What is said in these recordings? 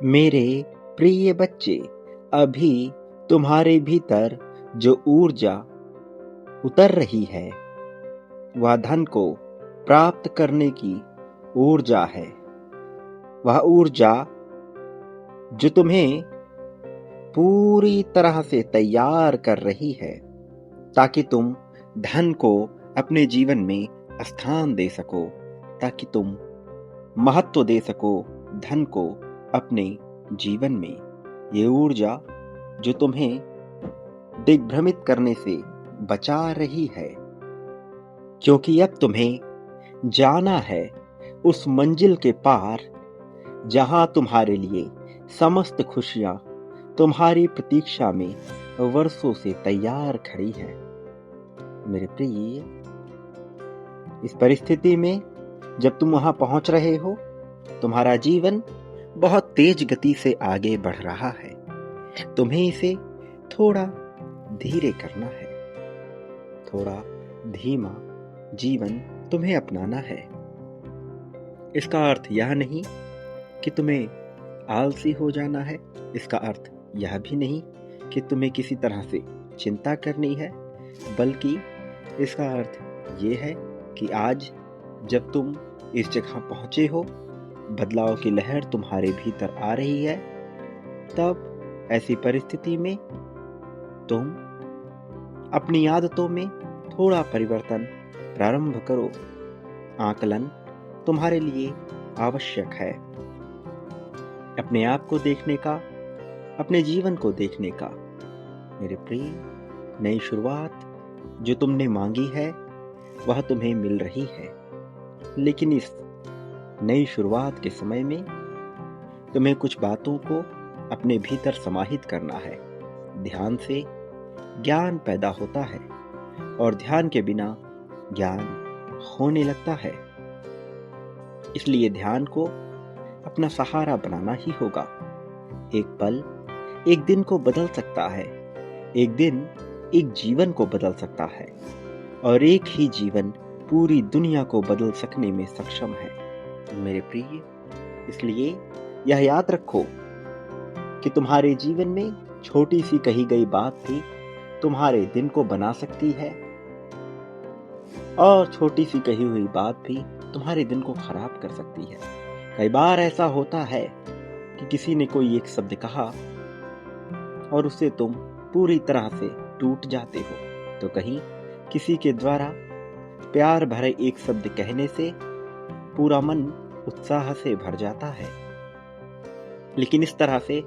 मेरे प्रिय बच्चे, अभी तुम्हारे भीतर जो ऊर्जा उतर रही है, वह धन को प्राप्त करने की ऊर्जा है। वह ऊर्जा जो तुम्हें पूरी तरह से तैयार कर रही है ताकि तुम धन को अपने जीवन में स्थान दे सको, ताकि तुम महत्व दे सको धन को अपने जीवन में। ये ऊर्जा जो तुम्हें दिग्भ्रमित करने से बचा रही है, क्योंकि अब तुम्हें जाना है उस मंजिल के पार जहां तुम्हारे लिए समस्त खुशियां तुम्हारी प्रतीक्षा में वर्षों से तैयार खड़ी हैं। मेरे प्रिय, इस परिस्थिति में जब तुम वहां पहुंच रहे हो, तुम्हारा जीवन बहुत तेज गति से आगे बढ़ रहा है। तुम्हें इसे थोड़ा धीरे करना है, थोड़ा धीमा जीवन तुम्हें अपनाना है। इसका अर्थ यह नहीं कि तुम्हें आलसी हो जाना है, इसका अर्थ यह भी नहीं कि तुम्हें किसी तरह से चिंता करनी है, बल्कि इसका अर्थ ये है कि आज जब तुम इस जगह पहुंचे हो, बदलाव की लहर तुम्हारे भीतर आ रही है, तब ऐसी परिस्थिति में तुम अपनी आदतों में थोड़ा परिवर्तन प्रारंभ करो। आकलन तुम्हारे लिए आवश्यक है। अपने आप को देखने का, अपने जीवन को देखने का। मेरे प्रिय, नई शुरुआत जो तुमने मांगी है वह तुम्हें मिल रही है, लेकिन इस नई शुरुआत के समय में तुम्हें कुछ बातों को अपने भीतर समाहित करना है। ध्यान से ज्ञान पैदा होता है और ध्यान के बिना ज्ञान होने लगता है। इसलिए ध्यान को अपना सहारा बनाना ही होगा। एक पल एक दिन को बदल सकता है, एक दिन एक जीवन को बदल सकता है, और एक ही जीवन पूरी दुनिया को बदल सकने में सक्षम है। मेरे प्रिय, इसलिए यह याद रखो कि तुम्हारे जीवन में छोटी सी कही गई बात भी तुम्हारे दिन को बना सकती है, और छोटी सी कही हुई बात भी तुम्हारे दिन को खराब कर सकती है। कई बार ऐसा होता है कि किसी ने कोई एक शब्द कहा और उससे तुम पूरी तरह से टूट जाते हो, तो कहीं किसी के द्वारा प्यार भरे एक शब्द कहने से पूरा मन उत्साह से भर जाता है। लेकिन इस तरह से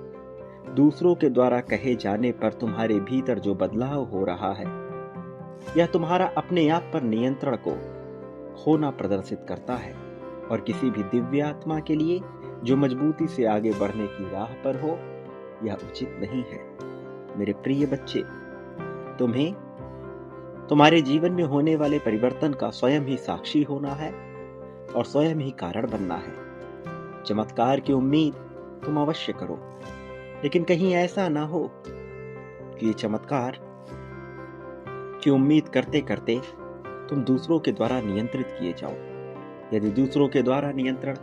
दूसरों के द्वारा कहे जाने पर तुम्हारे भीतर जो बदलाव हो रहा है, यह तुम्हारा अपने आप पर नियंत्रण को खोना प्रदर्शित करता है, और किसी भी दिव्य आत्मा के लिए जो मजबूती से आगे बढ़ने की राह पर हो, यह उचित नहीं है। मेरे प्रिय बच्चे, तुम्हें तुम्हारे जीवन में होने वाले परिवर्तन का स्वयं ही साक्षी होना है और स्वयं ही कारण बनना है। चमत्कार की उम्मीद तुम अवश्य करो, लेकिन कहीं ऐसा ना हो कि ये चमत्कार की उम्मीद करते करते तुम दूसरों के द्वारा नियंत्रित किए जाओ। यदि दूसरों के द्वारा नियंत्रण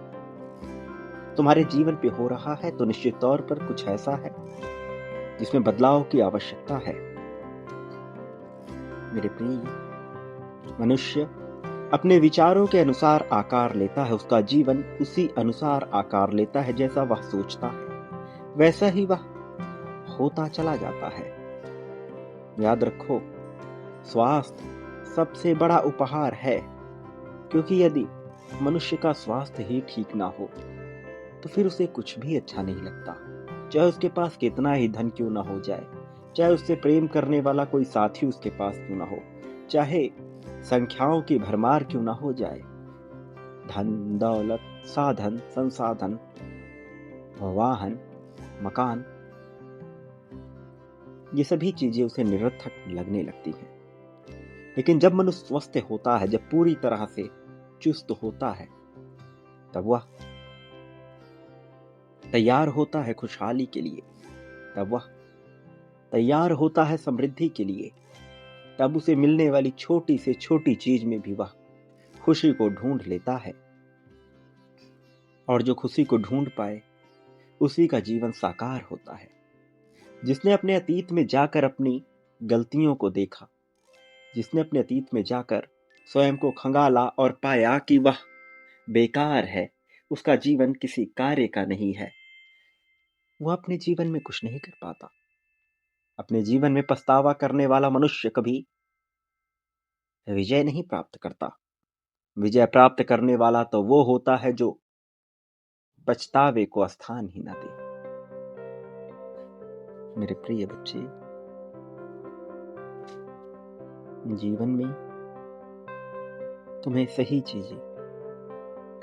तुम्हारे जीवन पे हो रहा है, तो निश्चित तौर पर कुछ ऐसा है जिसमें बदलाव की आवश्यकता है। मेरे प्रिय, मनुष्य अपने विचारों के अनुसार आकार लेता है, उसका जीवन उसी अनुसार आकार लेता है। जैसा वह सोचता है वैसा ही वह होता चला जाता है। याद रखो, स्वास्थ्य सबसे बड़ा उपहार है, क्योंकि यदि मनुष्य का स्वास्थ्य ही ठीक ना हो तो फिर उसे कुछ भी अच्छा नहीं लगता। चाहे उसके पास कितना ही धन क्यों ना हो जाए, चाहे उससे प्रेम करने वाला कोई साथी उसके पास क्यों ना हो, चाहे संख्याओं की भरमार क्यों ना हो जाए, धन दौलत, साधन संसाधन, वाहन, मकान, ये सभी चीजें उसे निरर्थक लगने लगती हैं। लेकिन जब मनुष्य स्वस्थ होता है, जब पूरी तरह से चुस्त होता है, तब वह तैयार होता है खुशहाली के लिए, तब वह तैयार होता है समृद्धि के लिए, तब उसे मिलने वाली छोटी से छोटी चीज में भी वह खुशी को ढूंढ लेता है। और जो खुशी को ढूंढ पाए उसी का जीवन साकार होता है। जिसने अपने अतीत में जाकर अपनी गलतियों को देखा, जिसने अपने अतीत में जाकर स्वयं को खंगाला और पाया कि वह बेकार है, उसका जीवन किसी कार्य का नहीं है, वह अपने जीवन में कुछ नहीं कर पाता। अपने जीवन में पछतावा करने वाला मनुष्य कभी विजय नहीं प्राप्त करता। विजय प्राप्त करने वाला तो वो होता है जो पछतावे को स्थान ही न दे। मेरे प्रिय बच्चे, जीवन में तुम्हें सही चीजें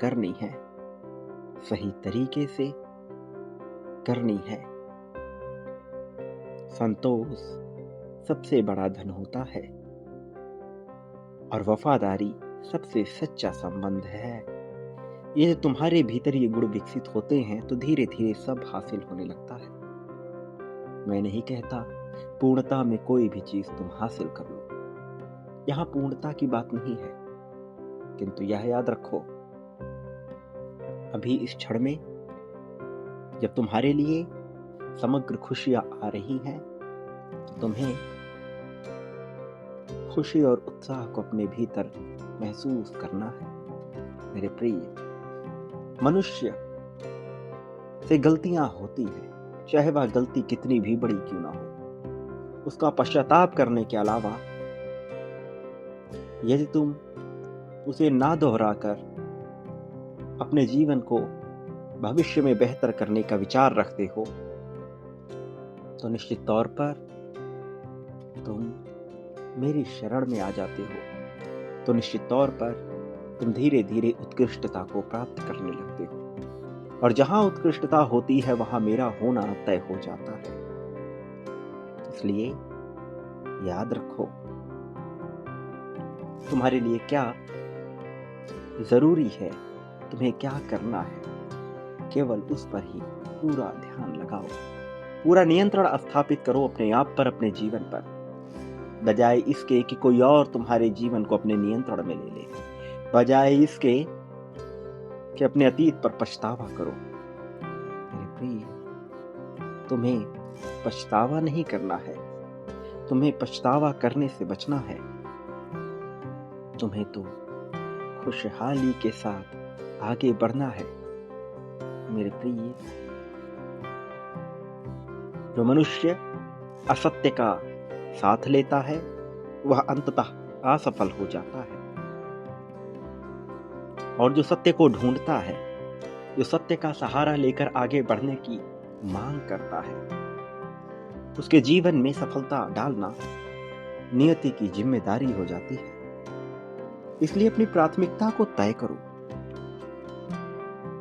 करनी है, सही तरीके से करनी है। संतोष सबसे बड़ा धन होता है और वफादारी सबसे सच्चा संबंध है। ये तुम्हारे भीतर ये गुण विकसित होते हैं तो धीरे धीरे सब हासिल होने लगता है। मैं नहीं कहता पूर्णता में कोई भी चीज तुम हासिल कर लो, यहां पूर्णता की बात नहीं है, किंतु यह याद रखो, अभी इस क्षण में जब तुम्हारे लिए समग्र खुशियां आ रही हैं तो तुम्हें खुशी और उत्साह को अपने भीतर महसूस करना है। मेरे प्रिय, मनुष्य से गलतियां होती हैं, चाहे वह गलती कितनी भी बड़ी क्यों ना हो। उसका पश्चाताप करने के अलावा यदि तुम उसे ना दोहराकर अपने जीवन को भविष्य में बेहतर करने का विचार रखते हो तो निश्चित तौर पर तुम मेरी शरण में आ जाते हो, तो निश्चित तौर पर तुम धीरे धीरे उत्कृष्टता को प्राप्त करने लगते हो, और जहां उत्कृष्टता होती है वहां मेरा होना तय हो जाता है। इसलिए याद रखो, तुम्हारे लिए क्या जरूरी है, तुम्हें क्या करना है, केवल उस पर ही पूरा ध्यान लगाओ। पूरा नियंत्रण स्थापित करो अपने आप पर, अपने जीवन पर, बजाय इसके कि कोई और तुम्हारे जीवन को अपने नियंत्रण में ले ले, बजाय इसके कि अपने अतीत पर पछतावा करो। मेरे प्रिय, तुम्हें पछतावा नहीं करना है, तुम्हें पछतावा करने से बचना है। तुम्हें तो खुशहाली के साथ आगे बढ़ना है। मेरे प्रिय, जो मनुष्य असत्य का साथ लेता है वह अंततः असफल हो जाता है, और जो सत्य को ढूंढता है, जो सत्य का सहारा लेकर आगे बढ़ने की मांग करता है, उसके जीवन में सफलता डालना नियति की जिम्मेदारी हो जाती है। इसलिए अपनी प्राथमिकता को तय करो।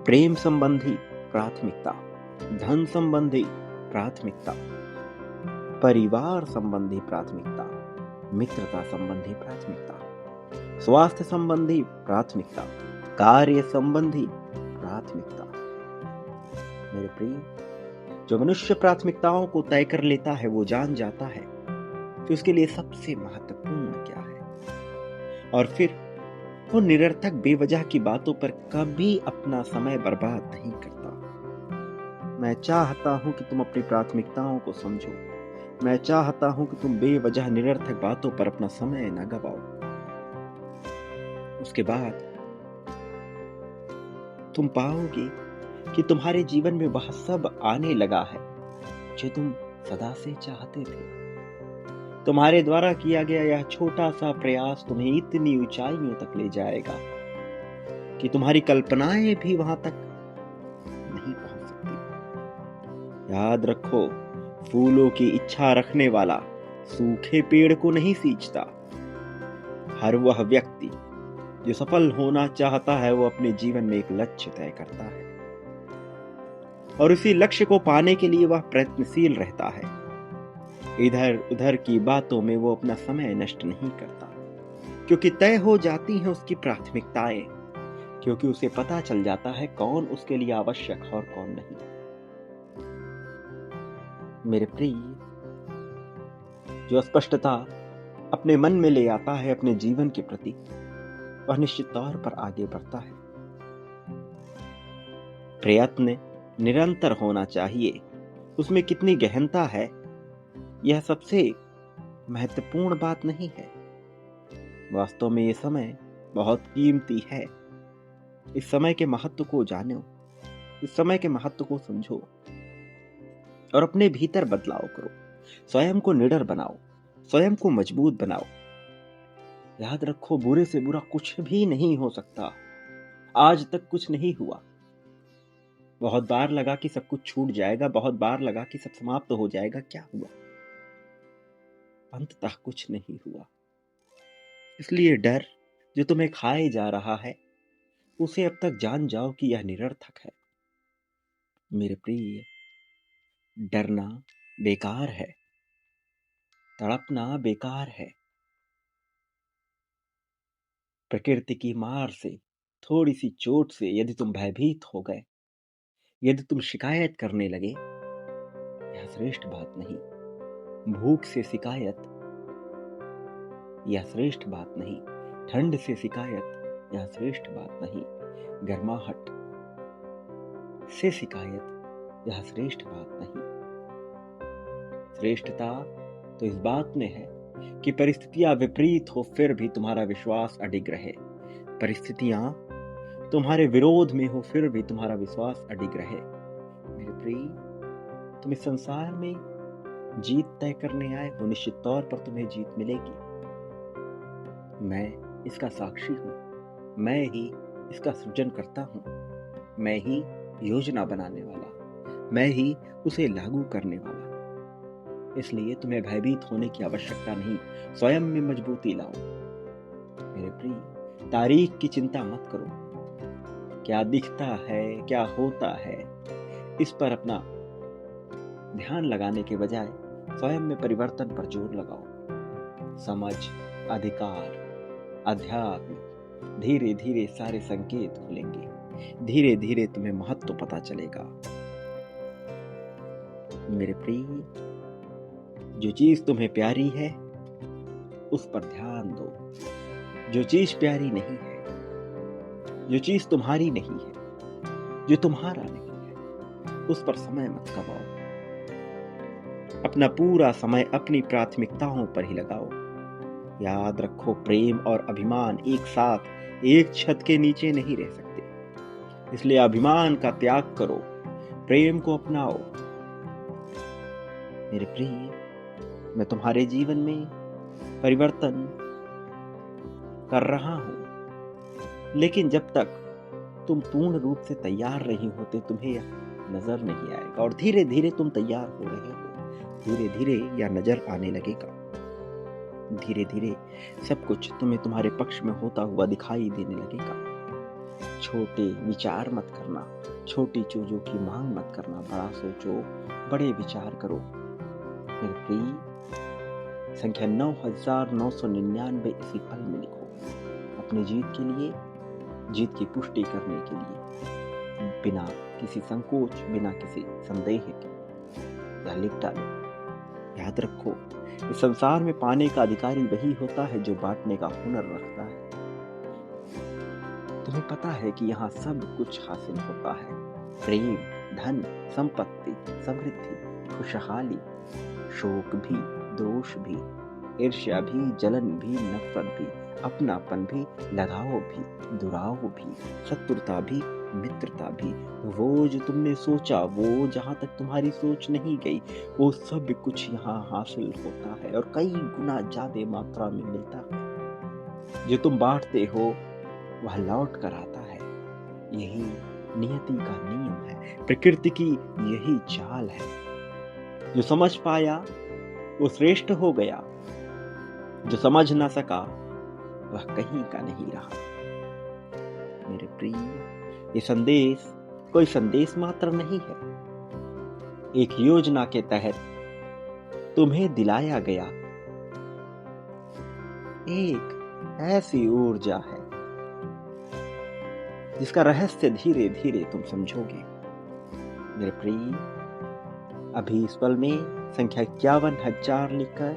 प्रेम संबंधी प्राथमिकता, धन संबंधी प्राथमिकता, परिवार संबंधी प्राथमिकता, मित्रता संबंधी प्राथमिकता, स्वास्थ्य संबंधी प्राथमिकता, कार्य संबंधी प्राथमिकता। मेरे प्रिय, जो मनुष्य प्राथमिकताओं को तय कर लेता है वो जान जाता है कि उसके लिए सबसे महत्वपूर्ण क्या है, और फिर वो निरर्थक बेवजह की बातों पर कभी अपना समय बर्बाद नहीं करता। मैं चाहता हूं कि तुम अपनी प्राथमिकताओं को समझो। मैं चाहता हूं कि तुम बेवजह निरर्थक बातों पर अपना समय न गवाओ। उसके बाद तुम पाओगे कि तुम्हारे जीवन में वह सब आने लगा है जो तुम सदा से चाहते थे। तुम्हारे द्वारा किया गया यह छोटा सा प्रयास तुम्हें इतनी ऊंचाइयों तक ले जाएगा कि तुम्हारी कल्पनाएं भी वहां तक नहीं पहुंच सकती। याद रखो, फूलों की इच्छा रखने वाला सूखे पेड़ को नहीं सींचता। हर वह व्यक्ति जो सफल होना चाहता है वो अपने जीवन में एक लक्ष्य तय करता है, और उसी लक्ष्य को पाने के लिए वह प्रयत्नशील रहता है। इधर उधर की बातों में वो अपना समय नष्ट नहीं करता, क्योंकि तय हो जाती हैं उसकी प्राथमिकताएं, क्योंकि उसे पता चल जाता है कौन उसके लिए आवश्यक और कौन नहीं। मेरे प्रिय, जो स्पष्टता अपने मन में ले आता है अपने जीवन के प्रति, वह निश्चित तौर पर आगे बढ़ता है। प्रयत्न निरंतर होना चाहिए, उसमें कितनी गहनता है, यह सबसे महत्वपूर्ण बात नहीं है। वास्तव में ये समय बहुत कीमती है। इस समय के महत्व को जानो, इस समय के महत्व को समझो और अपने भीतर बदलाव करो। स्वयं को निडर बनाओ, स्वयं को मजबूत बनाओ। याद रखो, बुरे से बुरा कुछ भी नहीं हो सकता। आज तक कुछ नहीं हुआ। बहुत बार लगा कि सब कुछ छूट जाएगा, बहुत बार लगा कि सब समाप्त हो जाएगा। क्या हुआ? अंततः कुछ नहीं हुआ। इसलिए डर जो तुम्हें खाए जा रहा है, उसे अब तक जान जाओ कि यह निरर्थक है। मेरे प्रिय, डरना बेकार है, तड़पना बेकार है। प्रकृति की मार से, थोड़ी सी चोट से यदि तुम भयभीत हो गए, यदि तुम शिकायत करने लगे, यह श्रेष्ठ बात नहीं। भूख से शिकायत, यह श्रेष्ठ बात नहीं। ठंड से शिकायत, यह श्रेष्ठ बात नहीं। गर्माहट से शिकायत, यह श्रेष्ठ बात नहीं। श्रेष्ठता तो इस बात में है कि परिस्थितियां विपरीत हो फिर भी तुम्हारा विश्वास अडिग रहे। परिस्थितियां तुम्हारे विरोध में हो फिर भी तुम्हारा विश्वास अडिग रहे। मेरे प्रिय, तुम इस संसार में जीत तय करने आए हो। निश्चित तौर पर तुम्हें जीत मिलेगी। मैं इसका साक्षी हूं। मैं ही इसका सृजन करता हूं। मैं ही योजना बनाने वाला, मैं ही उसे लागू करने वाला। इसलिए तुम्हें भयभीत होने की आवश्यकता नहीं। स्वयं में मजबूती लाओ। मेरे प्रिय, तारीख की चिंता मत करो। क्या दिखता है, क्या होता है, इस पर अपना ध्यान लगाने के बजाय स्वयं में परिवर्तन पर जोर लगाओ। समझ, अधिकार, अध्यात्म, धीरे धीरे सारे संकेत खुलेंगे। धीरे धीरे तुम्हें महत्व पता चलेगा। मेरे प्रिय, जो चीज तुम्हें प्यारी है उस पर ध्यान दो। जो चीज प्यारी नहीं है, जो चीज तुम्हारी नहीं है, जो तुम्हारा नहीं है, उस पर समय मत गवाओ। अपना पूरा समय अपनी प्राथमिकताओं पर ही लगाओ। याद रखो, प्रेम और अभिमान एक साथ एक छत के नीचे नहीं रह सकते। इसलिए अभिमान का त्याग करो, प्रेम को अपनाओ। मेरे प्रिय, मैं तुम्हारे जीवन में परिवर्तन कर रहा हूं, लेकिन जब तक तुम पूर्ण रूप से तैयार नहीं होते, तुम्हें यह नजर नहीं आएगा। और धीरे धीरे तुम तैयार हो रहे हो। धीरे धीरे यह नजर आने लगेगा। धीरे धीरे सब कुछ तुम्हें तुम्हारे पक्ष में होता हुआ दिखाई देने लगेगा। छोटे विचार मत करना, छोटी चीजों की मांग मत करना। बड़ा सोचो, बड़े विचार करो। मेरे प्रिय, संख्या 9999 इसी पल में लिखो। अपनी जीत के लिए, जीत की पुष्टि करने के लिए, बिना किसी संकोच, बिना किसी संदेह के यह लिख डालो। याद रखो, इस संसार में पाने का अधिकारी वही होता है जो बांटने का हुनर रखता है। तुम्हें पता है कि यहाँ सब कुछ हासिल होता है। प्रेम, धन, संपत्ति, समृद्धि, खुशहाली, शोक भी, दोष भी, ईर्ष्या भी, जलन भी, नफरत भी, अपनापन भी, लगाव भी, दुराव भी, शत्रुता भी, मित्रता भी। वो जो तुमने सोचा, वो जहां तक तुम्हारी सोच नहीं गई, वो सब कुछ यहाँ हासिल होता है और कई गुना ज्यादा मात्रा में मिलता है। जो तुम बांटते हो वह लौट कर आता है। यही नियति का नियम है, प्रकृति की यही चाल है। जो समझ पाया वो श्रेष्ठ हो गया, जो समझ ना सका वह कहीं का नहीं रहा। मेरे प्रिय, ये संदेश कोई संदेश मात्र नहीं है। एक योजना के तहत तुम्हें दिलाया गया एक ऐसी ऊर्जा है जिसका रहस्य धीरे धीरे तुम समझोगे। मेरे प्रिय, अभी इस पल में संख्या 51,000 लिखकर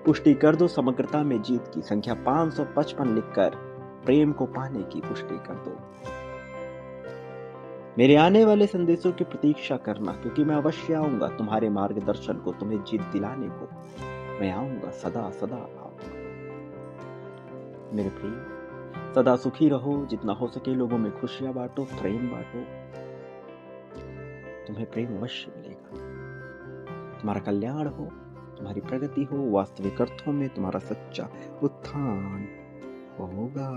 पुष्टि कर दो समग्रता में जीत की। संख्या 555 लिखकर प्रेम को पाने की पुष्टि कर दो। मेरे आने वाले संदेशों की प्रतीक्षा करना, क्योंकि मैं अवश्य आऊँगा तुम्हारे मार्गदर्शन को, तुम्हें जीत दिलाने को। मैं आऊँगा, सदा सदा आऊँगा। मेरे प्रिय, सदा सुखी रहो, जितना हो सके लोगों में खुशियाँ बाँटो, प्रेम बाँटो। तुम्हें प्रेम अवश्य मिलेगा। तुम्हारा कल्याण हो, तुम्हारी प्रगति हो, वास्तविक अर्थों में तुम्हारा सच्चा उत्थान होगा।